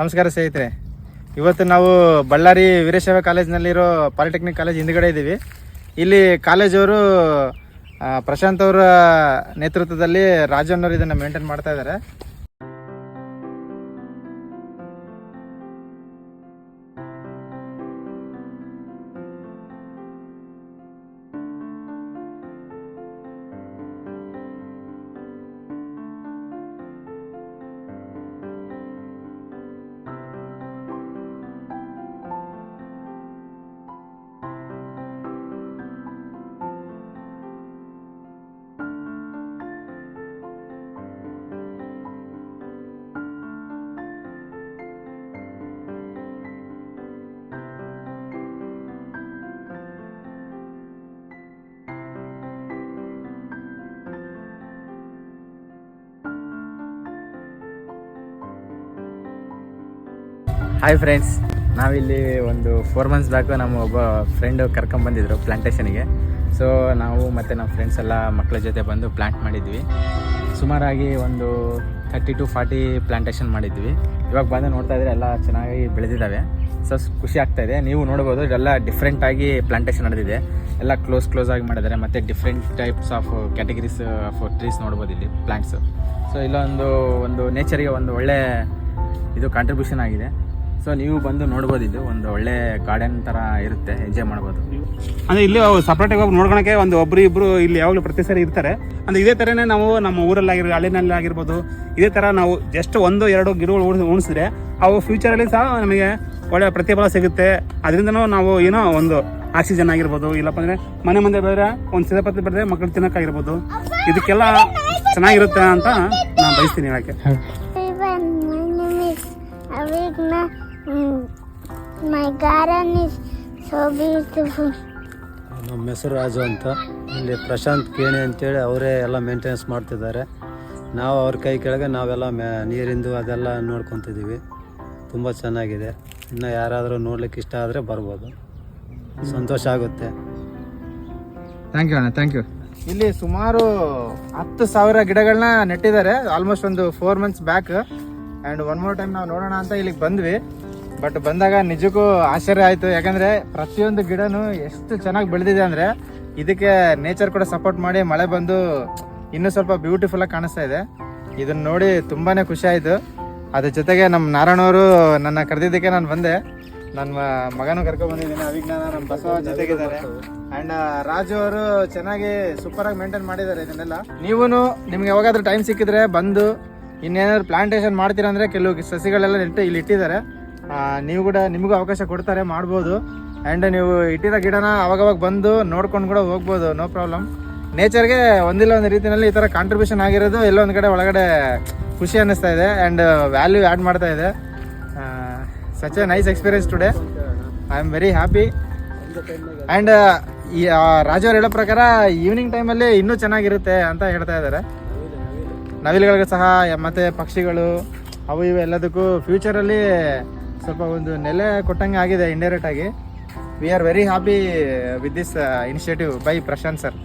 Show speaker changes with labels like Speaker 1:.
Speaker 1: ನಮಸ್ಕಾರ ಸ್ನೇಹಿತರೆ. ಇವತ್ತು ನಾವು ಬಳ್ಳಾರಿ ವೀರಶೈವ ಕಾಲೇಜ್ನಲ್ಲಿರೋ ಪಾಲಿಟೆಕ್ನಿಕ್ ಕಾಲೇಜ್ ಹಿಂದ್ಗಡೆ ಇದ್ದೀವಿ. ಇಲ್ಲಿ ಕಾಲೇಜವರು ಪ್ರಶಾಂತ್ ಅವರ ನೇತೃತ್ವದಲ್ಲಿ ರಾಜಣ್ಣವರು ಇದನ್ನು ಮೇಂಟೈನ್ ಮಾಡ್ತಾ ಇದ್ದಾರೆ. ಹಾಯ್ ಫ್ರೆಂಡ್ಸ್, ನಾವಿಲ್ಲಿ ಒಂದು 4 months ಬ್ಯಾಕು ನಮ್ಮ ಒಬ್ಬ ಫ್ರೆಂಡು ಕರ್ಕೊಂಬಂದಿದ್ರು ಪ್ಲಾಂಟೇಷನಿಗೆ. ಸೊ ನಾವು ಮತ್ತು ನಮ್ಮ ಫ್ರೆಂಡ್ಸ್ ಎಲ್ಲ ಮಕ್ಕಳ ಜೊತೆ ಬಂದು ಪ್ಲ್ಯಾಂಟ್ ಮಾಡಿದ್ವಿ. ಸುಮಾರಾಗಿ ಒಂದು 30 to 40 ಪ್ಲಾಂಟೇಷನ್ ಮಾಡಿದ್ವಿ. ಇವಾಗ ಬಂದು ನೋಡ್ತಾ ಇದ್ರೆ ಎಲ್ಲ ಚೆನ್ನಾಗಿ ಬೆಳೆದಿದ್ದಾವೆ. ಸೊ ಖುಷಿ ಆಗ್ತಾಯಿದೆ. ನೀವು ನೋಡ್ಬೋದು, ಇದೆಲ್ಲ ಡಿಫ್ರೆಂಟಾಗಿ ಪ್ಲಾಂಟೇಷನ್ ನಡೆದಿದೆ. ಎಲ್ಲ ಕ್ಲೋಸ್ ಆಗಿ ಮಾಡಿದ್ದಾರೆ. ಮತ್ತು different types of categories of trees ನೋಡ್ಬೋದು ಇಲ್ಲಿ ಪ್ಲಾಂಟ್ಸು. ಸೊ ಇಲ್ಲೊಂದು ನೇಚರಿಗೆ ಒಂದು ಒಳ್ಳೆ ಇದು ಕಾಂಟ್ರಿಬ್ಯೂಷನ್ ಆಗಿದೆ. ಸೊ ನೀವು ಬಂದು ನೋಡ್ಬೋದು, ಇದು ಒಂದು ಒಳ್ಳೆ ಗಾರ್ಡನ್ ಥರ ಇರುತ್ತೆ, ಎಂಜಾಯ್ ಮಾಡ್ಬೋದು.
Speaker 2: ಅಂದರೆ ಇಲ್ಲಿ ಸಪ್ರೇಟಾಗಿ ಹೋಗಿ ನೋಡ್ಕೊಳಕ್ಕೆ ಒಂದು ಒಬ್ಬರು ಇಬ್ಬರು ಇಲ್ಲಿ ಯಾವಾಗಲೂ ಪ್ರತಿ ಸಾರಿ ಇರ್ತಾರೆ. ಅಂದರೆ ಇದೇ ಥರನೇ ನಾವು ನಮ್ಮ ಊರಲ್ಲಾಗಿರ್ಬೋದು, ಹಳ್ಳಿನಲ್ಲಿ ಆಗಿರ್ಬೋದು, ಇದೇ ಥರ ನಾವು ಜಸ್ಟ್ 1-2 ಗಿಡಗಳು ಉಣಿಸಿದ್ರೆ ಅವು ಫ್ಯೂಚರಲ್ಲಿ ಸಹ ನಮಗೆ ಒಳ್ಳೆ ಪ್ರತಿಫಲ ಸಿಗುತ್ತೆ. ಅದರಿಂದನೂ ನಾವು ಏನೋ ಒಂದು ಆಕ್ಸಿಜನ್ ಆಗಿರ್ಬೋದು, ಇಲ್ಲಪ್ಪ ಅಂದರೆ ಮನೆ ಮುಂದೆ ಬೆಳೆದ್ರೆ ಒಂದು ಸಿದಪತ್ತಿ ಬೆಳೆದ್ರೆ ಮಕ್ಕಳು ತಿನ್ನೋಕ್ಕಾಗಿರ್ಬೋದು, ಇದಕ್ಕೆಲ್ಲ ಚೆನ್ನಾಗಿರುತ್ತೆ ಅಂತ ನಾನು ಬಯಸ್ತೀನಿ ಹೇಳೋಕ್ಕೆ.
Speaker 3: My garden is so beautiful.
Speaker 4: ನಮ್ಮ ಹೆಸರು ರಾಜು ಅಂತ. ಇಲ್ಲಿ ಪ್ರಶಾಂತ್ ಕೇಣಿ ಅಂತೇಳಿ ಅವರೇ ಎಲ್ಲ ಮೇಂಟೆನೆನ್ಸ್ ಮಾಡ್ತಿದ್ದಾರೆ. ನಾವು ಅವ್ರ ಕೈ ಕೆಳಗೆ ನಾವೆಲ್ಲ ನೀರಿಂದು ಅದೆಲ್ಲ ನೋಡ್ಕೊತಿದ್ದೀವಿ. ತುಂಬ ಚೆನ್ನಾಗಿದೆ. ಇನ್ನು ಯಾರಾದರೂ ನೋಡ್ಲಿಕ್ಕೆ ಇಷ್ಟ ಆದರೆ ಬರ್ಬೋದು, ಸಂತೋಷ ಆಗುತ್ತೆ.
Speaker 1: ಥ್ಯಾಂಕ್ ಯು ಅಣ್ಣ, ಥ್ಯಾಂಕ್ ಯು. ಇಲ್ಲಿ ಸುಮಾರು 10,000 ಗಿಡಗಳನ್ನ ನೆಟ್ಟಿದ್ದಾರೆ, ಆಲ್ಮೋಸ್ಟ್ ಒಂದು 4 months back. And one more time ನಾವು ನೋಡೋಣ ಅಂತ ಇಲ್ಲಿಗೆ ಬಂದ್ವಿ. ಬಟ್ ಬಂದಾಗ ನಿಜಕ್ಕೂ ಆಶ್ಚರ್ಯ ಆಯಿತು. ಯಾಕಂದರೆ ಪ್ರತಿಯೊಂದು ಗಿಡನೂ ಎಷ್ಟು ಚೆನ್ನಾಗಿ ಬೆಳೆದಿದೆ ಅಂದರೆ, ಇದಕ್ಕೆ ನೇಚರ್ ಕೂಡ ಸಪೋರ್ಟ್ ಮಾಡಿ ಮಳೆ ಬಂದು ಇನ್ನೂ ಸ್ವಲ್ಪ ಬ್ಯೂಟಿಫುಲ್ಲಾಗಿ ಕಾಣಿಸ್ತಾ ಇದೆ. ಇದನ್ನು ನೋಡಿ ತುಂಬಾ ಖುಷಿ ಆಯಿತು. ಅದ್ರ ಜೊತೆಗೆ ನಮ್ಮ ನಾರಾಯಣವರು ನನ್ನ ಕರೆದಿದ್ದಕ್ಕೆ ನಾನು ಬಂದೆ. ನನ್ನ ಮಗನೂ ಕರ್ಕೊಂಡ್ಬಂದಿದ್ದೀನಿ, ಅವಿಜ್ಞಾನ, ನಮ್ಮ ಬಸವ ಜೊತೆಗಿದ್ದಾರೆ. ಆ್ಯಂಡ್ ರಾಜು ಅವರು ಚೆನ್ನಾಗಿ ಸೂಪರಾಗಿ ಮೇಂಟೈನ್ ಮಾಡಿದ್ದಾರೆ ಇದನ್ನೆಲ್ಲ. ನೀವೂ ನಿಮ್ಗೆ ಯಾವಾಗಾದ್ರೂ ಟೈಮ್ ಸಿಕ್ಕಿದ್ರೆ ಬಂದು ಇನ್ನೇನಾದ್ರು ಪ್ಲಾಂಟೇಷನ್ ಮಾಡ್ತೀರಾ ಅಂದರೆ ಕೆಲವು ಸಸಿಗಳೆಲ್ಲ ಇಲ್ಲಿ ಇಟ್ಟಿದ್ದಾರೆ. ನೀವು ಕೂಡ ನಿಮಗೂ ಅವಕಾಶ ಕೊಡ್ತಾರೆ, ಮಾಡ್ಬೋದು. ಆ್ಯಂಡ್ ನೀವು ಇಟ್ಟಿರೋ ಗಿಡನ ಅವಾಗವಾಗ ಬಂದು ನೋಡ್ಕೊಂಡು ಕೂಡ ಹೋಗ್ಬೋದು, ನೋ ಪ್ರಾಬ್ಲಮ್. ನೇಚರ್ಗೆ ಒಂದಿಲ್ಲ ಒಂದು ರೀತಿಯಲ್ಲಿ ಈ ಥರ ಕಾಂಟ್ರಿಬ್ಯೂಷನ್ ಆಗಿರೋದು ಎಲ್ಲೊಂದು ಕಡೆ ಒಳಗಡೆ ಖುಷಿ ಅನ್ನಿಸ್ತಾ ಇದೆ. ಆ್ಯಂಡ್ ವ್ಯಾಲ್ಯೂ ಆ್ಯಡ್ ಮಾಡ್ತಾ ಇದೆ. Such A nice experience today. I am very happy. And ಈ ರಾಜು ಅವ್ರು ಹೇಳೋ ಪ್ರಕಾರ ಈವ್ನಿಂಗ್ ಟೈಮಲ್ಲಿ ಇನ್ನೂ ಚೆನ್ನಾಗಿರುತ್ತೆ ಅಂತ ಹೇಳ್ತಾ ಇದ್ದಾರೆ. ನವಿಲುಗಳಿಗೂ ಸಹ ಮತ್ತು ಪಕ್ಷಿಗಳು ಅವು ಇವು ಎಲ್ಲದಕ್ಕೂ ಫ್ಯೂಚರಲ್ಲಿ ಸ್ವಲ್ಪ ಒಂದು ನೆಲೆ ಕೊಟ್ಟಂಗೆ ಆಗಿದೆ ಇಂಡೈರೆಕ್ಟ್ ಆಗಿ. We are very happy with this initiative by Prashant sir.